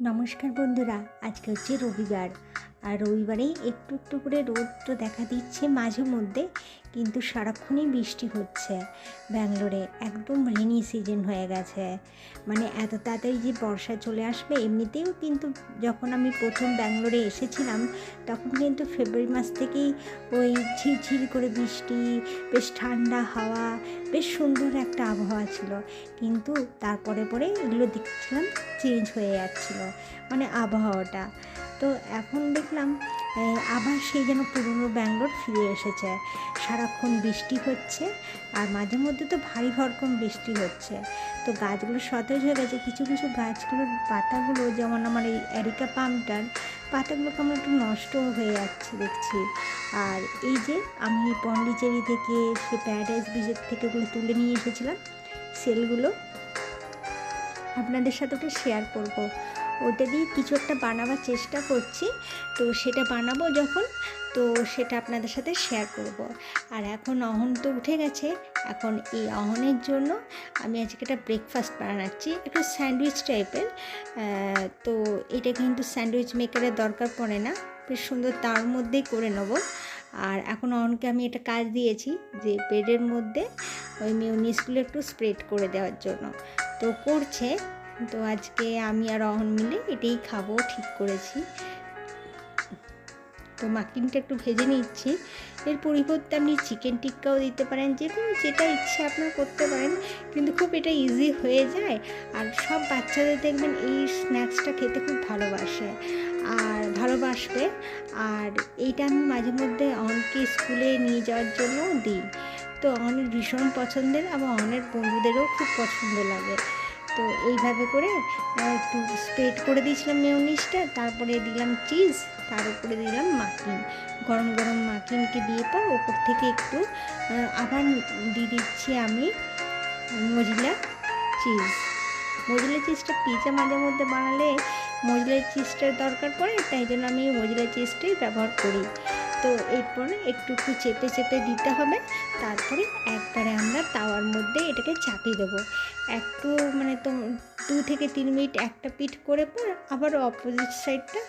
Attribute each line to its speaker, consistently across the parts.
Speaker 1: নমস্কার বন্ধুরা, আজকে হচ্ছে রবিবার। আর রবিবারেই একটু একটু করে রোদ তো দেখা দিচ্ছে মাঝে মধ্যে, কিন্তু সারাক্ষণই বৃষ্টি হচ্ছে। ব্যাঙ্গালোরে একদম রেনি সিজন হয়ে গেছে। মানে এত তাড়াতাড়ি যে বর্ষা চলে আসবে এমনিতেও কিন্তু যখন আমি প্রথম ব্যাঙ্গালোরে এসেছিলাম তখন কিন্তু ফেব্রুয়ারি মাস থেকেই ওই ঝিরঝির করে বৃষ্টি, বেশ ঠান্ডা হাওয়া, বেশ সুন্দর একটা আবহাওয়া ছিল। কিন্তু তারপরে পরে এগুলো দেখছিলাম চেঞ্জ হয়ে যাচ্ছিলো, মানে আবহাওয়াটা। তো এখন দেখলাম আবার সেই যেন পুরনো ব্যাঙ্গালোর ফিরে এসেছে। সারাক্ষণ বৃষ্টি হচ্ছে, আর মাঝে মধ্যে তো ভারী ভরকম বৃষ্টি হচ্ছে। তো গাছগুলো সতেজ হয়ে গেছে, কিছু কিছু গাছগুলোর পাতাগুলো, যেমন আমার এই এরিকা পামটার পাতাগুলো কেমন একটু নষ্ট হয়ে যাচ্ছে দেখছি। আর এই যে আমি পন্ডিচেরি থেকে, সে প্যারাডাইস বিচের থেকে ওগুলো তুলে নিয়ে এসেছিলাম, সেলগুলো আপনাদের সাথে ওটা শেয়ার করব। ওটা দিয়ে কিছু একটা বানাবার চেষ্টা করছি, তো সেটা বানাবো যখন, তো সেটা আপনাদের সাথে শেয়ার করব। আর এখন অহন তো উঠে গেছে, এখন এই অহনের জন্য আমি আজকে একটা ব্রেকফাস্ট বানাচ্ছি, একটু স্যান্ডউইচ টাইপের। তো এটা কিন্তু স্যান্ডউইচ মেকারের দরকার পড়ে না, বেশ সুন্দর তার মধ্যেই করে নেব। আর এখন অহনকে আমি এটা কাজ দিয়েছি যে ব্রেডের মধ্যে ওই মেয়োনিজগুলো একটু স্প্রেড করে দেওয়ার জন্য, তো করছে। তো আজকে আমি আর অহন মিলে এটাই খাবো ঠিক করেছি। তো মাখিনটা একটু ভেজে নিচ্ছি। এর পরিবর্তে আপনি চিকেন টিক্কাও দিতে পারেন, যে কোনো যেটা ইচ্ছে আপনার করতে পারেন, কিন্তু খুব এটা ইজি হয়ে যায়। আর সব বাচ্চাদের দেখবেন এই স্ন্যাক্সটা খেতে খুব ভালোবাসে আর ভালোবাসবে। আর এইটা আমি মাঝে মধ্যে অহনকে স্কুলে নিয়ে যাওয়ার জন্য দিই। তো অনেক ভীষণ পছন্দের, আবার অনেক বন্ধুদেরও খুব পছন্দ লাগে। তো এইভাবে করে একটু স্প্রেড করে দিয়েছিলাম মেয়োনিজটা, তারপরে দিলাম চিজ, তার উপরে দিলাম মাখিন। গরম গরম মাখিনকে দিয়ে পর ওপর থেকে একটু আবার দিয়ে দিচ্ছি আমি মজিলা চিজ। মজিলা চিজটা পিৎজা মাঝে মধ্যে বানালে মজিলা চিজটার দরকার পড়ে, তাই জন্য আমি মজিলা চিজটাই ব্যবহার করি। তো এরপরে একটু একটু চেপে চেপে দিতে হবে, তারপরে একবারে আমরা তাওয়ার মধ্যে এটাকে চাপিয়ে দেবো। একটু মানে তো 2 থেকে 3 মিনিট একটা পিঠ করে পর আবার অপোজিট সাইডটা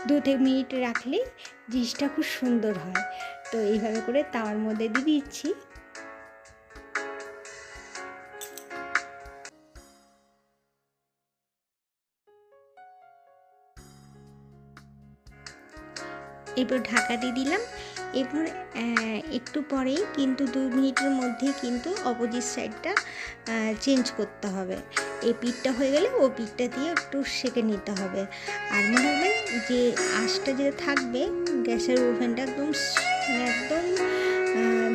Speaker 1: 2 মিনিট রাখলেই জিনিসটা খুব সুন্দর হয়। তো এইভাবে করে তাওয়ার মধ্যে দিয়ে দিচ্ছি। এরপর ঢাকা দিয়ে দিলাম। এরপর একটু পরেই কিন্তু 2 মিনিটের মধ্যেই কিন্তু অপোজিট সাইডটা চেঞ্জ করতে হবে। এই পিঠটা হয়ে গেলে ও পিঠটা দিয়ে একটু সেঁকে নিতে হবে। আর মনে রাখবেন যে আঁচটা যেটা থাকবে, গ্যাসের ওভেনটা একদম একদম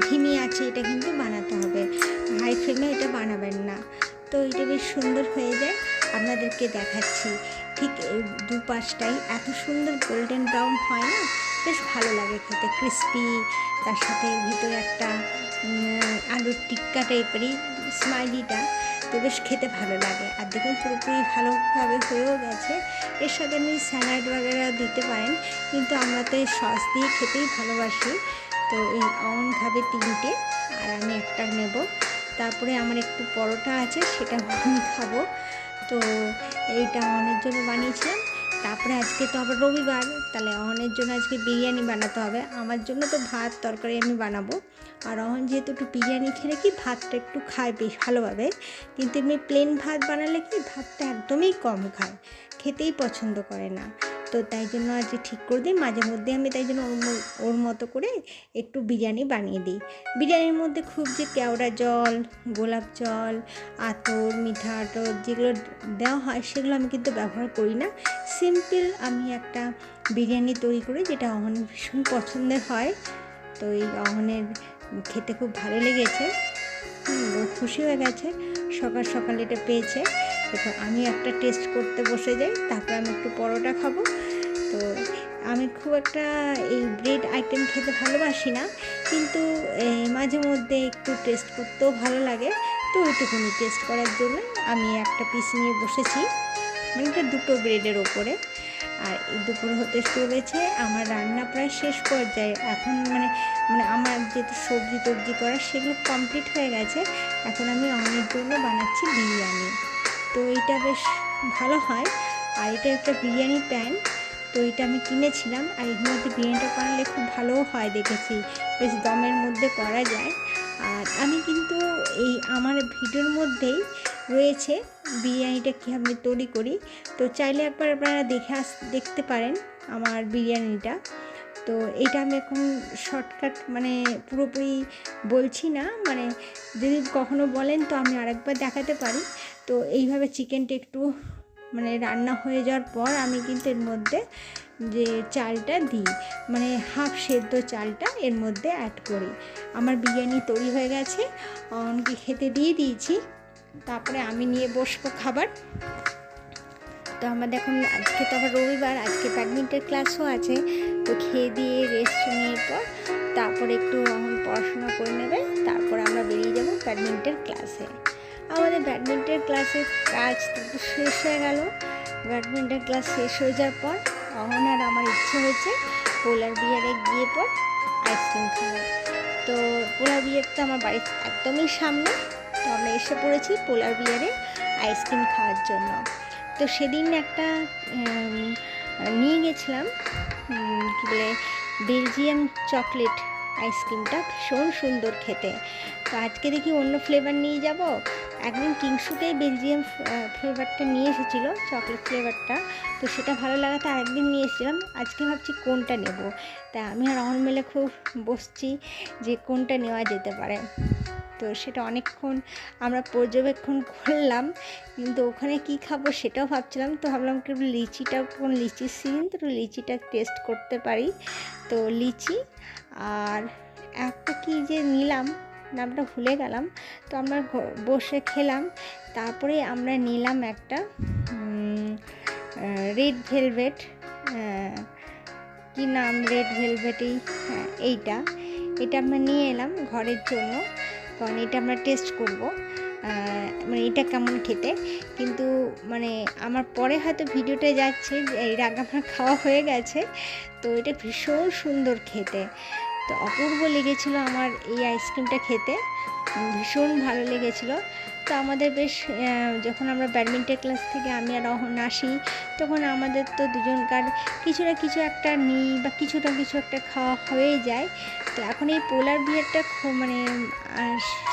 Speaker 1: ধিমি আছে, এটা কিন্তু বানাতে হবে, হাই ফ্লেমে এটা বানাবেন না। তো এটা বেশ সুন্দর হয়ে যায়, আপনাদেরকে দেখাচ্ছি। ঠিক দুপাশটাই এত সুন্দর গোল্ডেন ব্রাউন হয় না, বেশ ভালো লাগে খেতে, ক্রিস্পি। তার সাথে ভিতরে একটা আলুর টিক্কা টাইপেরই স্মাইলিটা, তো বেশ খেতে ভালো লাগে। আর দেখুন পুরোপুরি ভালোভাবে হয়েও গেছে। এর সাথে আপনি স্যালাড বাগেরা দিতে পারেন, কিন্তু আমরা তো এই সস দিয়ে খেতেই ভালোবাসি। তো এই অন খাবে 3টে, আর আমি একটা নেব। তারপরে আমার একটু পরোটা আছে, সেটা আমি খাবো। তো এইটা অনের জন্য বানিয়েছিলাম। তারপরে আজকে তো আবার রবিবার, তাহলে অহনের জন্য আজকে বিরিয়ানি বানাতে হবে। আমার জন্য তো ভাত তরকারি আমি বানাবো, আর অহন যেহেতু একটু বিরিয়ানি খেলে কি ভাতটা একটু খায় বেশ ভালোভাবে, কিন্তু এমনি প্লেন ভাত বানালে কি ভাতটা একদমই কম খায়, খেতেই পছন্দ করে না। তো তাই জন্য আজকে ঠিক করে দিই, মাঝে মধ্যে আমি তাই জন্য ওর মতো করে একটু বিরিয়ানি বানিয়ে দিই। বিরিয়ানির মধ্যে খুব যে কেওড়া জল, গোলাপ জল, আতর, মিঠা আতর যেগুলো দেওয়া হয় সেগুলো আমি কিন্তু ব্যবহার করি না। সিম্পল আমি একটা বিরিয়ানি তৈরি করি, যেটা অহনের ভীষণ পছন্দের হয়। তো এই অহনের খেতে খুব ভালো লেগেছে, ও খুশি হয়ে গেছে সকাল সকাল এটা পেয়েছে। এরপর আমি একটা টেস্ট করতে বসে যাই, তারপর আমি একটু পরোটা খাবো। তো আমি খুব একটা এই ব্রেড আইটেম খেতে ভালোবাসি না, কিন্তু মাঝে মধ্যে একটু টেস্ট করতেও ভালো লাগে। তো ওইটুকুনি টেস্ট করার জন্য আমি একটা পিস নিয়ে বসেছি, মানে এটা 2টো ব্রেডের ওপরে। আর এই দুপুর হতে চলেছে, আমার রান্না প্রায় শেষ পর্যায়ে এখন, মানে মানে আমার যেহেতু সবজি টবজি করা সেগুলো কমপ্লিট হয়ে গেছে। এখন আমি অনেক জন্য বানাচ্ছি বিরিয়ানি। তো এইটা বেশ ভালো হয়, আর এটা একটা বিরিয়ানি প্যান, তো এটা আমি কিনেছিলাম। আর এর মধ্যে বিরিয়ানিটা বানালে খুব ভালোও হয় দেখেছি, বেশ দমের মধ্যে করা যায়। আর আমি কিন্তু এই আমার ভিডিওর মধ্যেই রয়েছে বিরিয়ানিটা কীভাবে তৈরি করি, তো চাইলে একবার আপনারা দেখতে পারেন আমার বিরিয়ানিটা। তো এটা আমি এখন শর্টকাট মানে পুরোপুরি বলছি না, মানে যদি কখনো বলেন তো আমি আরেকবার দেখাতে পারি। তো এইভাবে চিকেনটা একটু মানে রান্না হয়ে যাওয়ার পর আমি কিন্তু এর মধ্যে যে চালটা দিই, মানে হাফ সেদ্ধ চালটা এর মধ্যে অ্যাড করি। আমার বিরিয়ানি তৈরি হয়ে গেছে, অনেকে খেতে দিয়ে দিয়েছি, তারপরে আমি নিয়ে বসবো খাবার। তো আমাদের এখন আজকে তো আবার রবিবার, আজকে ব্যাডমিন্টন ক্লাসও আছে। তো খেয়ে দিয়ে রেস্ট নিয়ে পর তারপরে একটু এখন পড়াশোনা করে নেবে, তারপরে আমরা বেরিয়ে যাব ব্যাডমিন্টন ক্লাসে। আমাদের ব্যাডমিন্টন ক্লাসের কাজ তো শেষ হয়ে গেল। ব্যাডমিন্টন ক্লাস শেষ হয়ে যাওয়ার পর এখন আর আমার ইচ্ছে হয়েছে পোলার বিয়ারে গিয়ে পর আইসক্রিম খাওয়ার। তো পোলার বিয়ার তো আমার বাড়ির একদমই সামনে, তো আমরা এসে পড়েছি পোলার বিয়ারে আইসক্রিম খাওয়ার জন্য। তো সেদিন একটা নিয়ে গেছিলাম কী বলে বেলজিয়াম চকলেট আইসক্রিমটা, ভীষণ সুন্দর খেতে। তো আজকে দেখি অন্য ফ্লেভার নিয়ে যাব। একদিন কিংশুতেই বেলজিয়াম ফ্লেভারটা নিয়ে এসেছিলো, চকলেট ফ্লেভারটা, তো সেটা ভালো লাগাতে আরেকদিন নিয়ে এসেছিলাম। আজকে ভাবছি কোনটা নেব, তাই আমি আর রহন মিলে খুব বসছি যে কোনটা নেওয়া যেতে পারে। তো সেটা অনেকক্ষণ আমরা পর্যবেক্ষণ করলাম, কিন্তু ওখানে কি খাবো সেটাও ভাবছিলাম। তো ভাবলাম কি লিচিটা, কোন লিচির সিজন, তো লিচিটা টেস্ট করতে পারি। তো লিচি আর একটা কি যে নিলাম, নামটা ভুলে গেলাম। তো আমরা বসে খেলাম। তারপরে আমরা নিলাম একটা রেড ভেলভেট, কি নাম, রেড ভেলভেটই, হ্যাঁ এটা আমরা নিয়ে এলাম ঘরের জন্য, কারণ এটা আমরা টেস্ট করব মানে এটা কেমন খেতে। কিন্তু মানে আমার পরে হয়তো ভিডিওটা যাচ্ছে, এর আগে আমার খাওয়া হয়ে গেছে। তো এটা ভীষণ সুন্দর খেতে, তো অপূর্ব লেগেছিলো আমার এই আইসক্রিমটা খেতে, ভীষণ ভালো লেগেছিলো। তো আমাদের বেশ যখন আমরা ব্যাডমিন্টন ক্লাস থেকে আমি আর রহন আসি, তখন আমাদের তো দুজনকার কিছু না কিছু একটা নিই বা কিছু না কিছু একটা খাওয়া হয়ে যায়। তো এখন এই পোলার বিয়ারটা মানে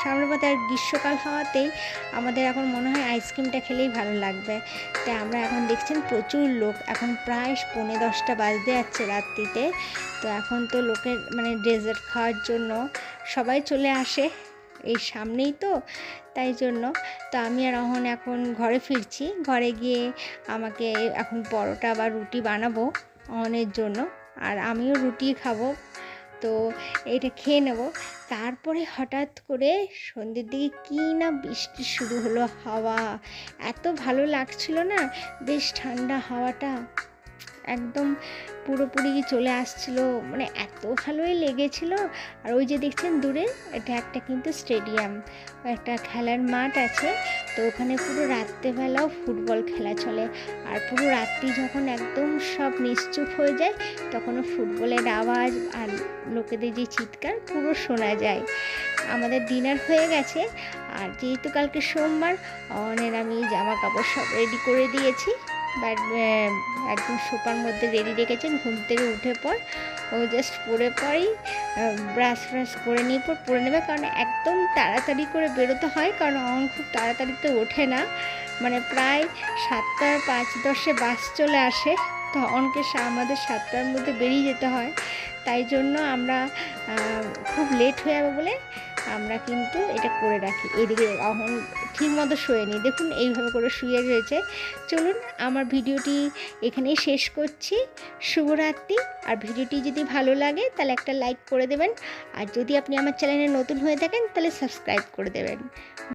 Speaker 1: সামনে পথে আর গ্রীষ্মকাল হওয়াতেই আমাদের এখন মনে হয় আইসক্রিমটা খেলেই ভালো লাগবে। তাই আমরা এখন দেখছেন প্রচুর লোক, এখন প্রায় 9:30 বাজতে যাচ্ছে রাত্রিতে। তো এখন তো লোকের মানে ডেজার্ট খাওয়ার জন্য সবাই চলে আসে, এই সামনেই তো, তাই জন্য। তো আমি আর রহন এখন ঘরে ফিরছি, ঘরে গিয়ে আমাকে এখন পরোটা বা রুটি বানাবো রহনের জন্য, আর আমিও রুটি খাবো। তো এটা খেয়ে নেব। তারপরে হঠাৎ করে সন্ধ্যের দিকে কী না বৃষ্টি শুরু হলো, হাওয়া এত ভালো লাগছিল না, বেশ ঠান্ডা হাওয়াটা একদম পুরোপুরি চলে আসছিল, মানে এত ভালোই লেগেছিল। আর ওই যে দেখছেন দূরে, এটা একটা কিন্তু স্টেডিয়াম, একটা খেলার মাঠ আছে। তো ওখানে পুরো রাত্রেবেলাও ফুটবল খেলা চলে, আর পুরো রাত্রি যখন একদম সব নিশ্চুপ হয়ে যায়, তখনও ফুটবলের আওয়াজ আর লোকেদের যে চিৎকার পুরো শোনা যায়। আমাদের ডিনার হয়ে গেছে, আর যেহেতু কালকে সোমবার, অনের আমি জামা কাপড় সব রেডি করে দিয়েছি, বাট একদম সোফার মধ্যে রেডি রেখেছেন। ঘুম থেকে উঠে পর ও জাস্ট পরেই ব্রাশ করে নিয়ে পরে নেবে, কারণ একদম তাড়াতাড়ি করে বেরোতে হয়, কারণ অন খুব তাড়াতাড়িতে ওঠে না, মানে প্রায় 7টার 5-10 বাস চলে আসে। তো অনকে আমাদের 7টার মধ্যে বেরিয়ে যেতে হয়, তাই জন্য আমরা খুব লেট হয়ে যাবে বলে আমরা কিন্তু এটা করে রাখি। এদিকে অহন ঠিক মতো শোয়ে নি, দেখুন এইভাবে করে শুয়ে রয়েছে। চলুন আমার ভিডিওটি এখানেই শেষ করছি। শুভরাত্রি। আর ভিডিওটি যদি ভালো লাগে তাহলে একটা লাইক করে দেবেন, আর যদি আপনি আমার চ্যানেলে নতুন হয়ে থাকেন তাহলে সাবস্ক্রাইব করে দেবেন।